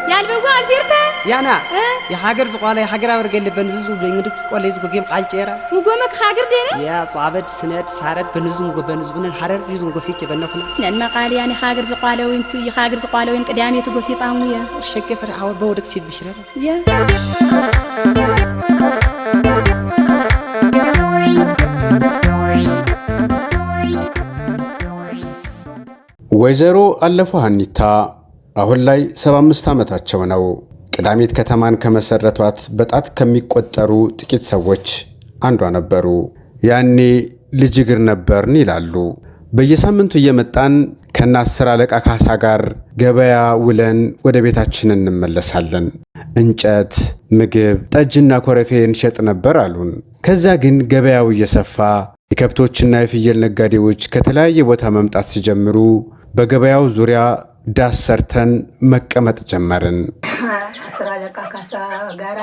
يالبوا الفيرتا يانا يا حاجر زقالة يا حاجر أورجل بنزوز وبينجدك قليز وجيم قالجيرا وقومك حاجر دينا يا صعبت سند سارد بنزوم وبنزوم من الحرر يزوم وفيك بنكنا لأن قال يعني حاجر زقالة وينتو حاجر زقالة وين قدامي تبغى في طعمية شكل فرع أول بودك سيد بشرة يا ወይዘሮ አለፉ ሀኒታ አሁን ላይ 75 ዓመታቸው ነው። ቅዳሜት ከተማን ከመሰረቷት በጣት ከሚቆጠሩ ጥቂት ሰዎች አንዷ ነበሩ። ያኔ ልጅ እግር ነበርን ይላሉ። በየሳምንቱ እየመጣን ከ10 አለቃ ካሳ ጋር ገበያ ውለን ወደ ቤታችን እንመለሳለን። እንጨት፣ ምግብ፣ ጠጅና ኮረፌ እንሸጥ ነበር አሉን። ከዛ ግን ገበያው እየሰፋ የከብቶችና የፍየል ነጋዴዎች ከተለያየ ቦታ መምጣት ሲጀምሩ በገበያው ዙሪያ ዳስ ሰርተን መቀመጥ ጀመርን። 10 አለቃ ካሳ ጋራ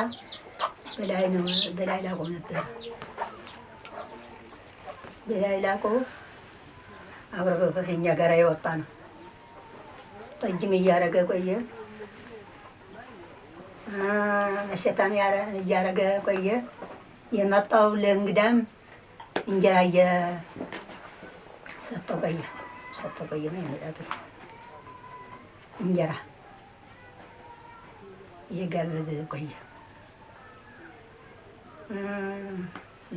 በላይ ላቆ ነበር። በላይ ላቆ አብረው ከኛ ጋራ የወጣ ነው። ጠጅም እያረገ ቆየ። መሸታም እያረገ ቆየ። የመጣው ለእንግዳም እንጀራ ሰጠው ቆየ ነው የሚላቱ እንጀራ እየጋበዘ ቆየ።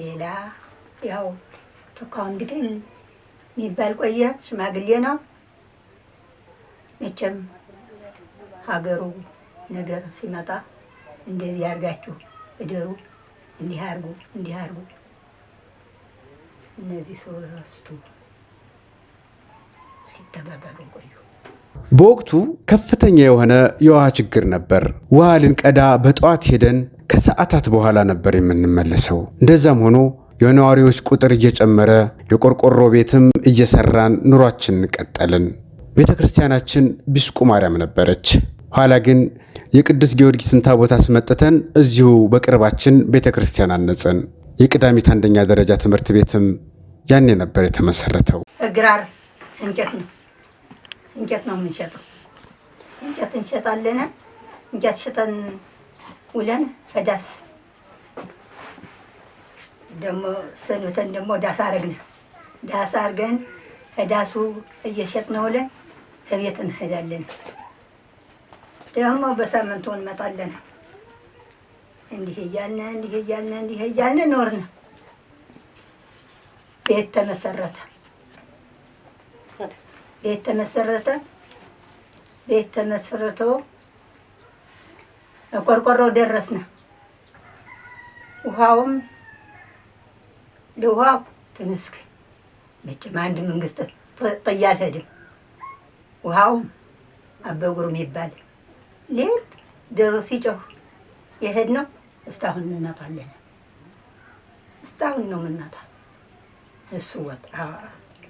ሌላ ያው ተካውንድግል የሚባል ቆየ። ሽማግሌ ነው መቼም ሀገሩ ነገር ሲመጣ እንደዚህ ያርጋችሁ እደሩ፣ እንዲህ አርጉ እነዚህ ሶስቱ ሲተባበሩ ቆዩ። በወቅቱ ከፍተኛ የሆነ የውሃ ችግር ነበር። ውሃ ልንቀዳ በጠዋት ሄደን ከሰዓታት በኋላ ነበር የምንመለሰው። እንደዛም ሆኖ የነዋሪዎች ቁጥር እየጨመረ የቆርቆሮ ቤትም እየሰራን ኑሯችንን ቀጠልን። ቤተ ክርስቲያናችን ቢስቁ ማርያም ነበረች። ኋላ ግን የቅዱስ ጊዮርጊስን ታቦት አስመጥተን እዚሁ በቅርባችን ቤተ ክርስቲያን አነጽን። የቅዳሜት አንደኛ ደረጃ ትምህርት ቤትም ያኔ ነበር የተመሰረተው። እግራር እንጨት ነው የምንሸጠው። እንጨት እንሸጣለን። እንጨት ሽጠን ውለን ፈዳስ ደግሞ ሰንብተን ደግሞ ዳስ አረግን። ዳስ አርገን ፈዳሱ እየሸጥን ውለን ከቤት እንሄዳለን። ደግሞ በሳምንቱ እንመጣለን። እንዲህ እያልን ኖርን። ቤት ተመሰረተ። ቆርቆሮ ደረስን። ውሃው ተመስገን መቼም አንድ መንግስት ጥያል ሄድም። ውሃው አበጉሩ የሚባል ሌት ደሮ ሲጮህ የሄድ ነው። እስካሁን እንመጣለን። እስካሁን ነው የምንመጣ። እሱ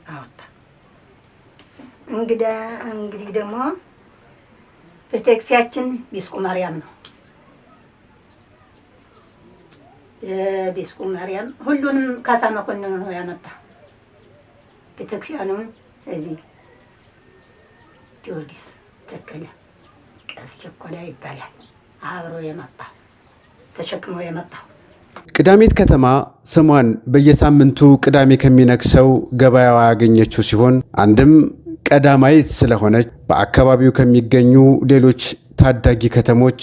አወጣ። እንግዲህ ደግሞ ቤተክርስቲያችን ቢስቁ ማርያም ነው። ቢስቁ ማርያም ሁሉንም ካሳ መኮንን ነው ያመጣ። ቤተክርስቲያኑን እዚህ ጊዮርጊስ ተከለ ቀስ ቸኮላ ይባላል። አብሮ የመጣ ተሸክሞ የመጣው ቅዳሜት ከተማ ስሟን በየሳምንቱ ቅዳሜ ከሚነክሰው ገበያዋ ያገኘችው ሲሆን አንድም ቀዳማይት ስለሆነች በአካባቢው ከሚገኙ ሌሎች ታዳጊ ከተሞች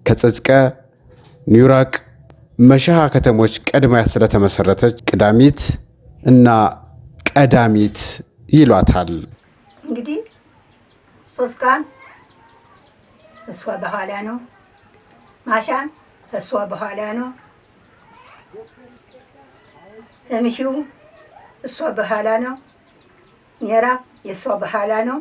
ከጸጽቀ፣ ኒውራቅ፣ መሻሃ ከተሞች ቀድማ ስለተመሰረተች ቅዳሜት እና ቀዳሚት ይሏታል። እንግዲህ ጸጽቃን እሷ በኋላ ነው። ማሻን እሷ በኋላ ነው። ምሽው እሷ በኋላ ነው። ኔራ የእሷ በኋላ ነው።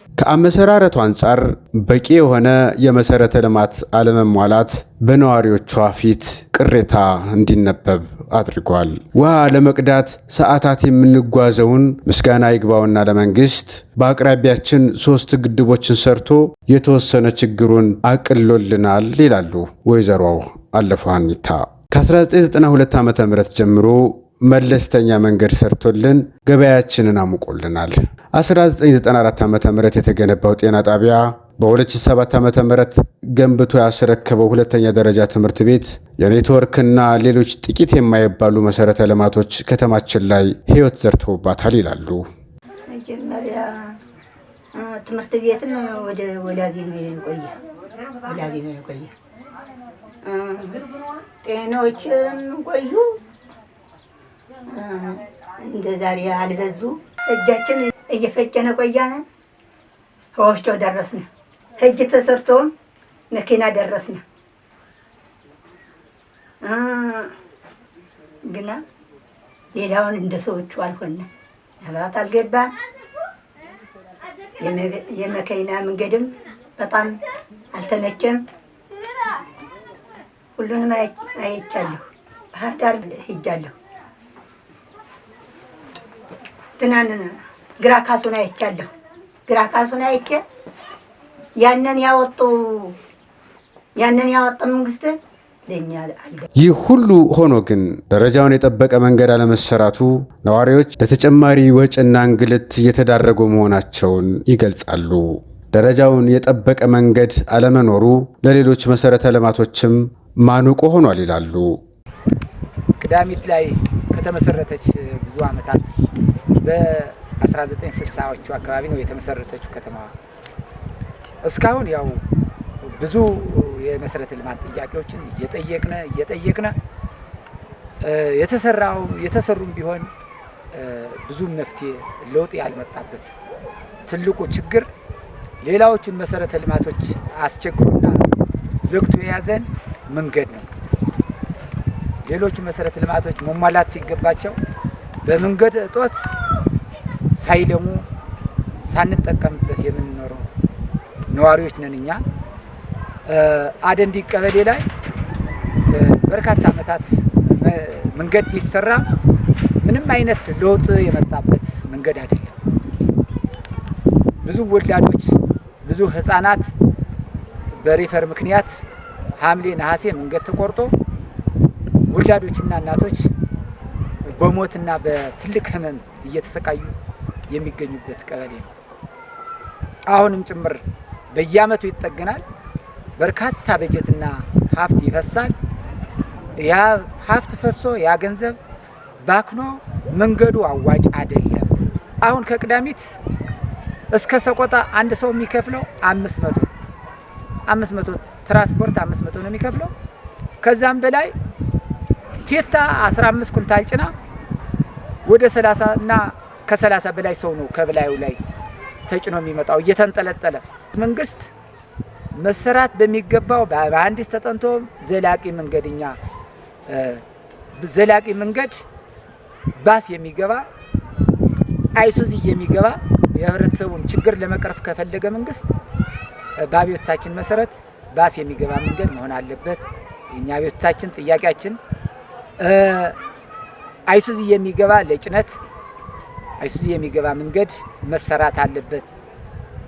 ከአመሰራረቱ አንጻር በቂ የሆነ የመሰረተ ልማት አለመሟላት በነዋሪዎቿ ፊት ቅሬታ እንዲነበብ አድርጓል። ውሃ ለመቅዳት ሰዓታት የምንጓዘውን ምስጋና ይግባውና ለመንግስት በአቅራቢያችን 3 ግድቦችን ሰርቶ የተወሰነ ችግሩን አቅሎልናል ይላሉ ወይዘሮ አለፉ ሀኒታ። ከ1992 ዓ.ም ጀምሮ መለስተኛ መንገድ ሰርቶልን ገበያችንን አሙቆልናል። 1994 ዓ.ም የተገነባው ጤና ጣቢያ በ2007 ዓ.ም ገንብቶ ያስረከበው ሁለተኛ ደረጃ ትምህርት ቤት የኔትወርክና ሌሎች ጥቂት የማይባሉ መሰረተ ልማቶች ከተማችን ላይ ሕይወት ዘርተውባታል ይላሉ። መጀመሪያ ትምህርት ቤትም ወደ ወላዚ ነው የቆየ ጤናዎችም ቆዩ እንደ ዛሬ አልበዙ። እጃችን እየፈጨነ ቆያነ። ወፍጮ ደረስነ። እጅ ተሰርቶ መኪና ደረስነ። ግና ሌላውን እንደ ሰዎቹ አልሆነ። መብራት አልገባን። የመኪና መንገድም በጣም አልተመቸም። ሁሉንም አይቻለሁ። ባህር ዳር ሄጃለሁ። ትናንት ግራ ካሱን አይቻለሁ። ግራ ካሱን አይቼ ያንን ያወጡ መንግስት ለኛ አልደ ይህ ሁሉ ሆኖ ግን ደረጃውን የጠበቀ መንገድ አለመሰራቱ ነዋሪዎች ለተጨማሪ ወጪና እንግልት እየተዳረጉ መሆናቸውን ይገልጻሉ። ደረጃውን የጠበቀ መንገድ አለመኖሩ ለሌሎች መሰረተ ልማቶችም ማነቆ ሆኗል ይላሉ። ቅዳሚት ላይ ከተመሰረተች ብዙ ዓመታት በ1960ዎቹ አካባቢ ነው የተመሰረተችው ከተማዋ። እስካሁን ያው ብዙ የመሰረተ ልማት ጥያቄዎችን እየጠየቅነ የተሰሩም ቢሆን ብዙ መፍትሄ ለውጥ ያልመጣበት ትልቁ ችግር ሌላዎቹን መሰረተ ልማቶች አስቸግሮና ዘግቶ የያዘን መንገድ ነው። ሌሎቹ መሰረተ ልማቶች መሟላት ሲገባቸው በመንገድ እጦት ሳይለሙ ሳንጠቀምበት የምንኖረው ነዋሪዎች ነን እኛ። አደንዲ ቀበሌ ላይ በርካታ ዓመታት መንገድ ቢሰራ ምንም አይነት ለውጥ የመጣበት መንገድ አይደለም። ብዙ ወላዶች ብዙ ህፃናት በሪፈር ምክንያት ሐምሌ ነሐሴ መንገድ ተቆርጦ ወላዶችና እናቶች በሞትና በትልቅ ህመም እየተሰቃዩ የሚገኙበት ቀበሌ ነው። አሁንም ጭምር በየዓመቱ ይጠገናል። በርካታ በጀትና ሀብት ይፈሳል። ያ ሀብት ፈሶ ያ ገንዘብ ባክኖ መንገዱ አዋጭ አይደለም። አሁን ከቅዳሚት እስከ ሰቆጣ አንድ ሰው የሚከፍለው 500 ትራንስፖርት 500 ነው የሚከፍለው። ከዛም በላይ ቴታ 15 ኩንታል ጭና ወደ 30 እና ከ30 በላይ ሰው ነው ከበላዩ ላይ ተጭኖ የሚመጣው እየተንጠለጠለ። መንግስት መሰራት በሚገባው በአንዲስ ተጠንቶ ዘላቂ መንገድ ባስ የሚገባ አይሱዚ የሚገባ የህብረተሰቡን ችግር ለመቅረፍ ከፈለገ መንግስት በአብዮታችን መሰረት ባስ የሚገባ መንገድ መሆን አለበት። የኛ አብዮታችን ጥያቄያችን አይሱዚ የሚገባ ለጭነት አይሱዚ የሚገባ መንገድ መሰራት አለበት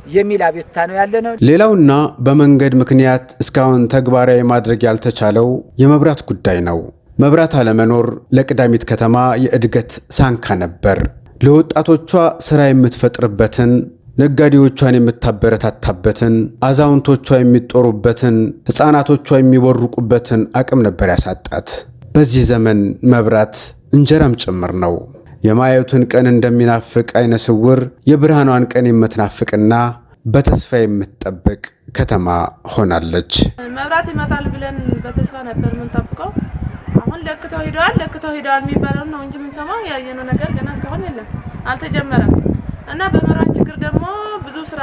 የሚል አብዮታ ነው ያለነው። ሌላውና በመንገድ ምክንያት እስካሁን ተግባራዊ ማድረግ ያልተቻለው የመብራት ጉዳይ ነው። መብራት አለመኖር ለቅዳሚት ከተማ የእድገት ሳንካ ነበር። ለወጣቶቿ ስራ የምትፈጥርበትን፣ ነጋዴዎቿን የምታበረታታበትን፣ አዛውንቶቿ የሚጦሩበትን፣ ህፃናቶቿ የሚቦርቁበትን አቅም ነበር ያሳጣት። በዚህ ዘመን መብራት እንጀራም ጭምር ነው። የማየቱን ቀን እንደሚናፍቅ አይነ ስውር የብርሃኗን ቀን የምትናፍቅና በተስፋ የምትጠብቅ ከተማ ሆናለች። መብራት ይመጣል ብለን በተስፋ ነበር የምንጠብቀው። አሁን ለክተው ሄደዋል የሚባለው ነው እንጂ የምንሰማው ያየነው ነገር ገና እስካሁን የለም፣ አልተጀመረም። እና በመብራት ችግር ደግሞ ብዙ ስራ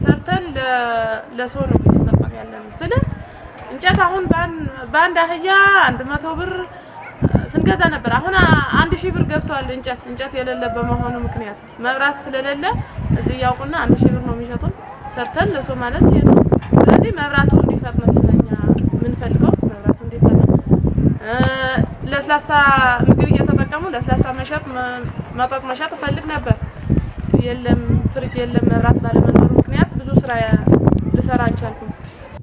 ሰርተን ለሰው ነው እየሰጠን ያለነው። ስለ እንጨት አሁን በአንድ አህያ 100 ብር ስንገዛ ነበር። አሁን 1000 ብር ገብቷል። እንጨት የሌለ በመሆኑ ምክንያት መብራት ስለሌለ እዚህ ያውቁና 1000 ብር ነው የሚሸጡን። ሰርተን ለሰው ማለት ይሄ ነው። ስለዚህ መብራቱ እንዲፈጥንልን እኛ የምንፈልገው መብራቱ እንዲፈጥን፣ ለስላሳ ምግብ እየተጠቀሙ ለስላሳ መጠጥ መሸጥ እፈልግ ነበር። የለም ፍሪጅ የለም። መብራት ባለመኖሩ ምክንያት ብዙ ስራ ልሰራ አልቻልኩም።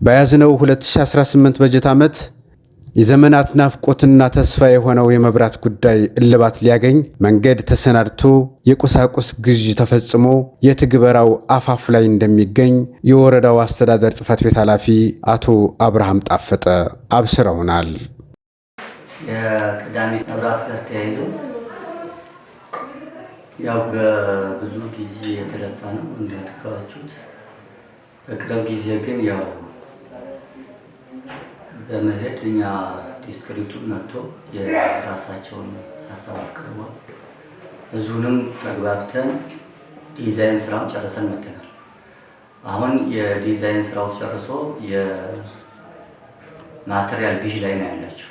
በያዝነው 2018 በጀት ዓመት የዘመናት ናፍቆትና ተስፋ የሆነው የመብራት ጉዳይ እልባት ሊያገኝ መንገድ ተሰናድቶ የቁሳቁስ ግዥ ተፈጽሞ የትግበራው አፋፍ ላይ እንደሚገኝ የወረዳው አስተዳደር ጽሕፈት ቤት ኃላፊ አቶ አብርሃም ጣፈጠ አብስረውናል። የቅዳሜ መብራት ጋር ተያይዞ ያው በብዙ ጊዜ የተለፋ ነው እንደተካዋችሁት። በቅርብ ጊዜ ግን ያው በመሄድ እኛ ዲስክሪቱን መጥቶ የራሳቸውን ሀሳብ አስቀርቧል። ብዙንም ተግባብተን ዲዛይን ስራውን ጨርሰን መጥተናል። አሁን የዲዛይን ስራው ጨርሶ የማቴሪያል ግዥ ላይ ነው ያላቸው።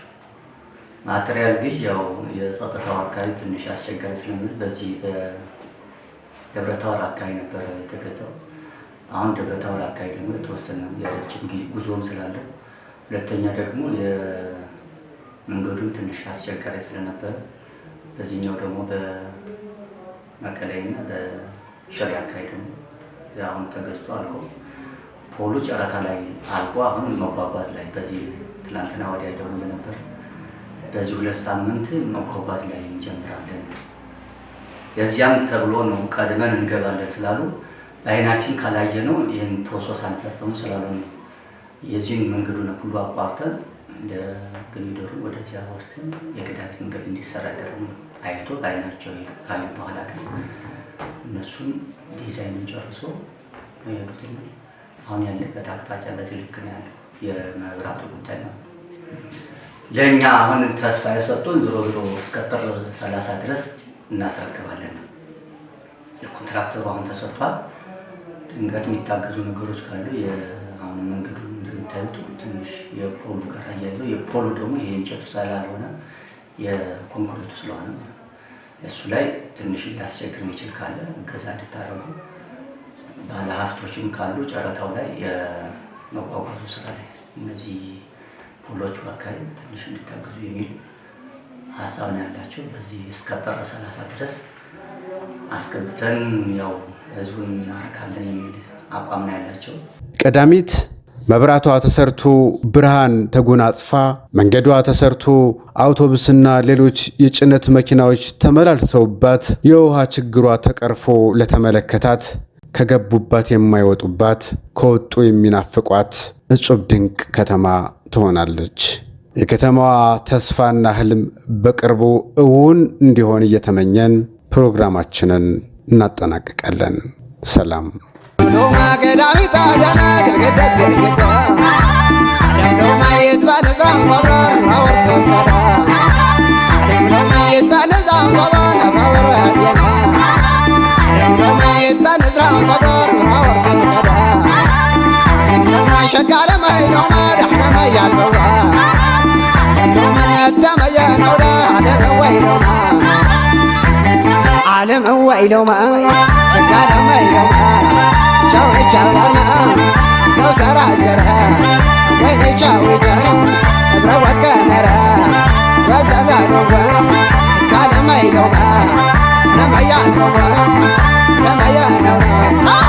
ማቴሪያል ግዥ ያው የጸጥታው አካባቢ ትንሽ አስቸጋሪ ስለሚል በዚህ በደብረታወር አካባቢ ነበር የተገዛው። አሁን ደብረታወር አካባቢ ደግሞ የተወሰነ የረጅም ጊዜ ጉዞም ስላለ፣ ሁለተኛ ደግሞ የመንገዱም ትንሽ አስቸጋሪ ስለነበረ በዚህኛው ደግሞ በመቀሌና በሽሬ አካባቢ ደግሞ አሁን ተገዝቶ አልቆ ፖሉ ጨረታ ላይ አልቆ አሁን መጓጓዝ ላይ በዚህ ትላንትና ወዲያ ደውሎ ነበር። በዚህ 2 ሳምንት መጓጓዝ ላይ እንጀምራለን። የዚያም ተብሎ ነው ቀድመን እንገባለን ስላሉ በአይናችን ካላየ ነው ይህን ፕሮሰስ አንፈጽሙ ስላሉ ነው የዚህን መንገዱን ሁሉ አቋርጠን እንደ ግኒደሩ ወደዚያ ወስደን የቅዳሜ መንገድ እንዲሰራ ያደረጉ አይቶ በአይናቸው ካለ በኋላ ግን እነሱም ዲዛይኑን ጨርሶ የሄዱትን አሁን ያለበት አቅጣጫ በዚህ ልክ ነው ያለው። የመብራቱ ጉዳይ ነው ለእኛ አሁን ተስፋ የሰጡን ዞሮ እስከ ጥር 30 ድረስ እናስረክባለን። የኮንትራክተሩ አሁን ተሰጥቷል። ድንገት የሚታገዙ ነገሮች ካሉ አሁን መንገዱ እንደምታዩት ትንሽ የፖሉ ጋር አያይዘው የፖሉ ደግሞ ይሄ እንጨቱ ስላልሆነ የኮንክሪቱ ስለሆነ እሱ ላይ ትንሽ ሊያስቸግር የሚችል ካለ እገዛ እንድታደርጉ፣ ባለሀብቶችም ካሉ ጨረታው ላይ የመጓጓዙ ስራ ላይ እነዚህ ፖሎቹ አካባቢ ትንሽ እንድታገዙ የሚል ሀሳብ ነው ያላቸው። በዚህ እስከ ጥር 30 ድረስ አስገብተን ያው ህዝቡን እናረካለን የሚል አቋም ነው ያላቸው። ቀዳሚት መብራቷ ተሰርቶ ብርሃን ተጎናጽፋ መንገዷ ተሰርቶ አውቶቡስና ሌሎች የጭነት መኪናዎች ተመላልሰውባት የውሃ ችግሯ ተቀርፎ ለተመለከታት ከገቡባት የማይወጡባት ከወጡ የሚናፍቋት እጹብ ድንቅ ከተማ ትሆናለች። የከተማዋ ተስፋና ህልም በቅርቡ እውን እንዲሆን እየተመኘን ፕሮግራማችንን እናጠናቅቃለን። ሰላም። عالم ويلو ما شكال ويلو ما شاوي شاورنا سو سراجرها وين شاوي جاو بروت كنرا وزلا نوبا قال ما يلو ما لما يا نوبا لما يا نوبا